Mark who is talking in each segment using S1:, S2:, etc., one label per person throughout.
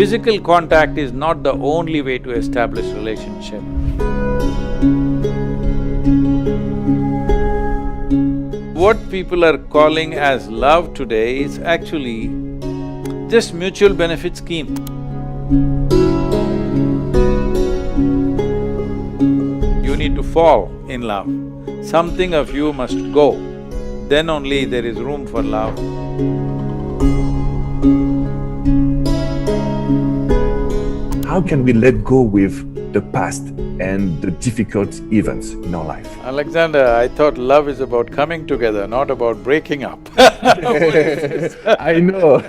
S1: Physical contact is not the only way to establish relationship. What people are calling as love today is actually just mutual benefit scheme. You need to fall in love. Something of you must go, then only there is room for love.
S2: How can we let go with the past and the difficult events in our life?
S1: Alexander, I thought love is about coming together, not about breaking up.
S2: I know.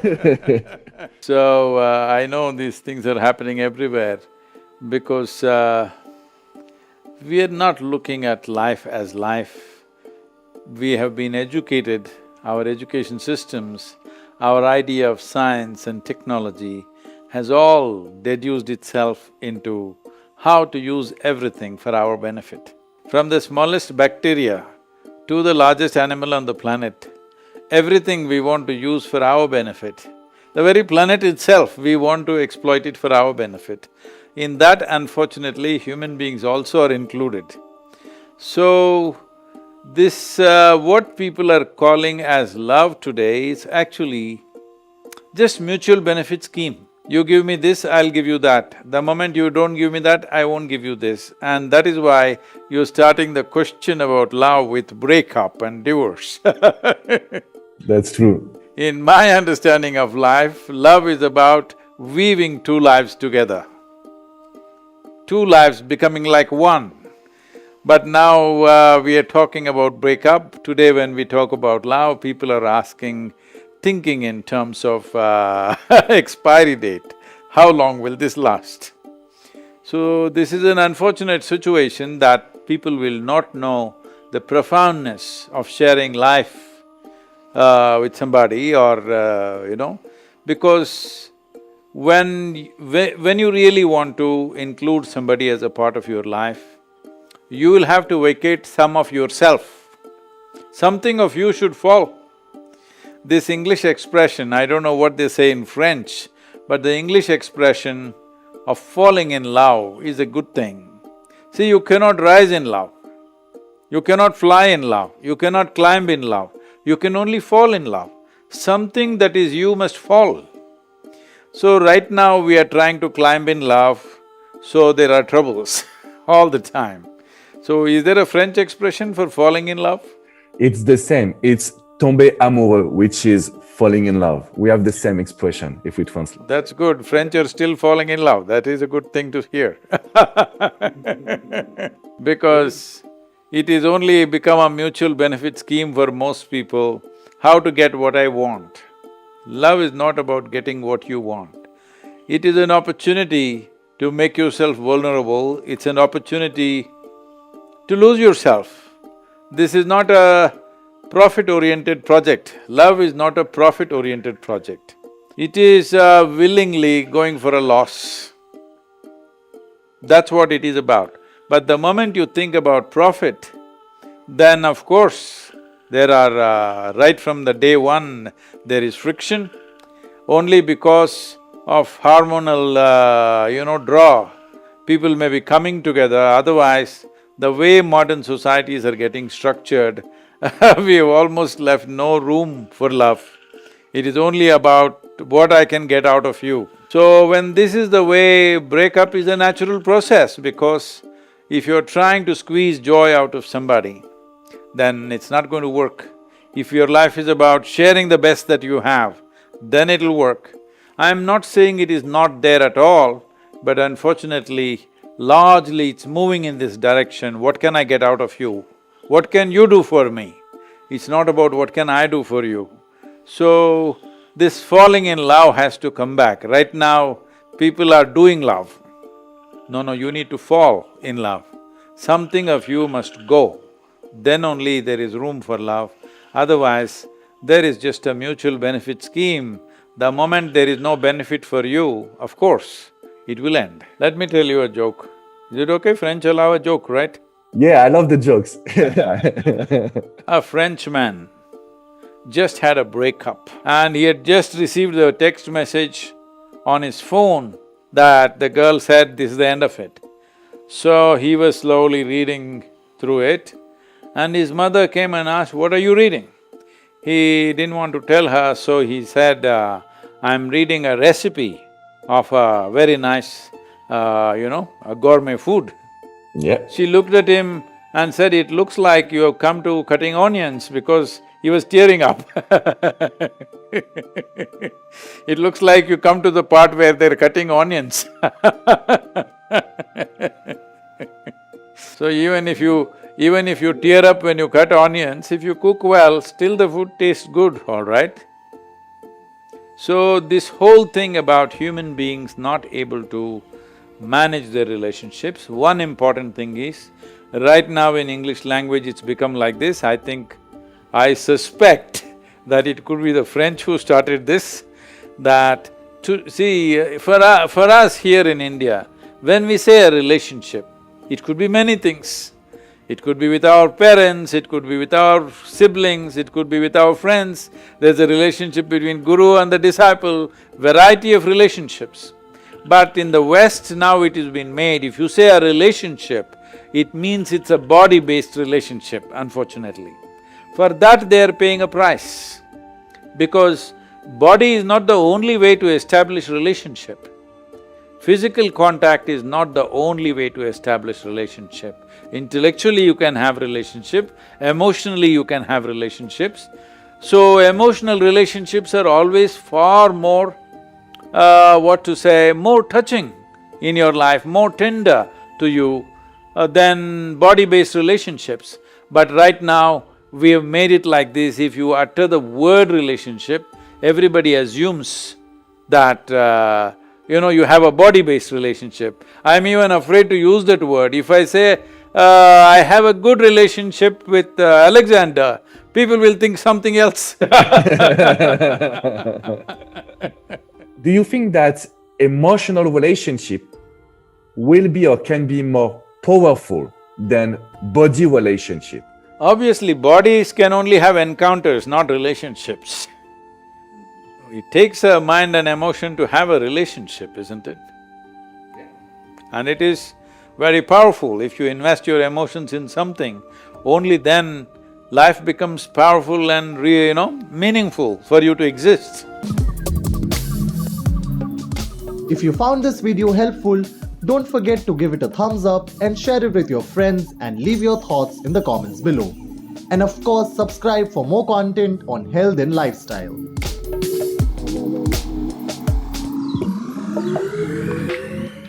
S1: So, I know these things are happening everywhere because we are not looking at life as life. We have been educated, our education systems, our idea of science and technology has all deduced itself into how to use everything for our benefit. From the smallest bacteria to the largest animal on the planet, everything we want to use for our benefit. The very planet itself, we want to exploit it for our benefit. In that, unfortunately, human beings also are included. So, this what people are calling as love today is actually just mutual benefit scheme. You give me this, I'll give you that. The moment you don't give me that, I won't give you this. And that is why you're starting the question about love with breakup and divorce.
S2: That's true.
S1: In my understanding of life, love is about weaving two lives together. Two lives becoming like one. But now we are talking about breakup. Today when we talk about love, people are asking, thinking in terms of expiry date. How long will this last? So this is an unfortunate situation that people will not know the profoundness of sharing life with somebody or because when you really want to include somebody as a part of your life, you will have to vacate some of yourself. Something of you should fall. This English expression, I don't know what they say in French, but the English expression of falling in love is a good thing. See, you cannot rise in love, you cannot fly in love, you cannot climb in love, you can only fall in love. Something that is you must fall. So right now we are trying to climb in love, so there are troubles all the time. So is there a French expression for falling in love?
S2: It's the same. It's tomber amoureux, which is falling in love. We have the same expression if we translate.
S1: That's good, French are still falling in love, that is a good thing to hear because it is only become a mutual benefit scheme for most people, how to get what I want. Love is not about getting what you want. It is an opportunity to make yourself vulnerable, it's an opportunity to lose yourself. This is not a profit-oriented project. Love is not a profit-oriented project. It is willingly going for a loss. That's what it is about. But the moment you think about profit, then of course, there are… right from the day one, there is friction. Only because of hormonal, draw, people may be coming together, otherwise the way modern societies are getting structured, we have almost left no room for love. It is only about what I can get out of you. So when this is the way, breakup is a natural process because if you're trying to squeeze joy out of somebody, then it's not going to work. If your life is about sharing the best that you have, then it'll work. I'm not saying it is not there at all, but unfortunately, largely it's moving in this direction. What can I get out of you? What can you do for me? It's not about what can I do for you. So, this falling in love has to come back. Right now, people are doing love. No, you need to fall in love. Something of you must go, then only there is room for love. Otherwise, there is just a mutual benefit scheme. The moment there is no benefit for you, of course, it will end. Let me tell you a joke. Is it okay? French allow a joke, right?
S2: Yeah, I love the jokes.
S1: A Frenchman just had a breakup and he had just received a text message on his phone that the girl said, this is the end of it. So he was slowly reading through it, and his mother came and asked, what are you reading? He didn't want to tell her, so he said, I'm reading a recipe of a very nice, a gourmet food.
S2: Yeah.
S1: She looked at him and said, it looks like you have come to cutting onions, because he was tearing up. It looks like you come to the part where they're cutting onions. So even if you tear up when you cut onions, if you cook well, still the food tastes good, all right? So this whole thing about human beings not able to manage their relationships, one important thing is, right now in English language it's become like this, I suspect that it could be the French who started this, that for us here in India, when we say a relationship, it could be many things. It could be with our parents, it could be with our siblings, it could be with our friends. There's a relationship between guru and the disciple, variety of relationships. But in the West now it has been made, if you say a relationship, it means it's a body-based relationship, unfortunately. For that they are paying a price, because body is not the only way to establish relationship. Physical contact is not the only way to establish relationship. Intellectually you can have relationship, emotionally you can have relationships. So emotional relationships are always far more, more touching in your life, more tender to you than body-based relationships. But right now, we have made it like this, if you utter the word relationship, everybody assumes that, you have a body-based relationship. I'm even afraid to use that word. If I say, I have a good relationship with Alexander, people will think something else.
S2: Do you think that emotional relationship will be or can be more powerful than body relationship?
S1: Obviously, bodies can only have encounters, not relationships. It takes a mind and emotion to have a relationship, isn't it? And it is very powerful. If you invest your emotions in something, only then life becomes powerful and meaningful for you to exist.
S3: If you found this video helpful, don't forget to give it a thumbs up and share it with your friends and leave your thoughts in the comments below. And of course, subscribe for more content on health and lifestyle.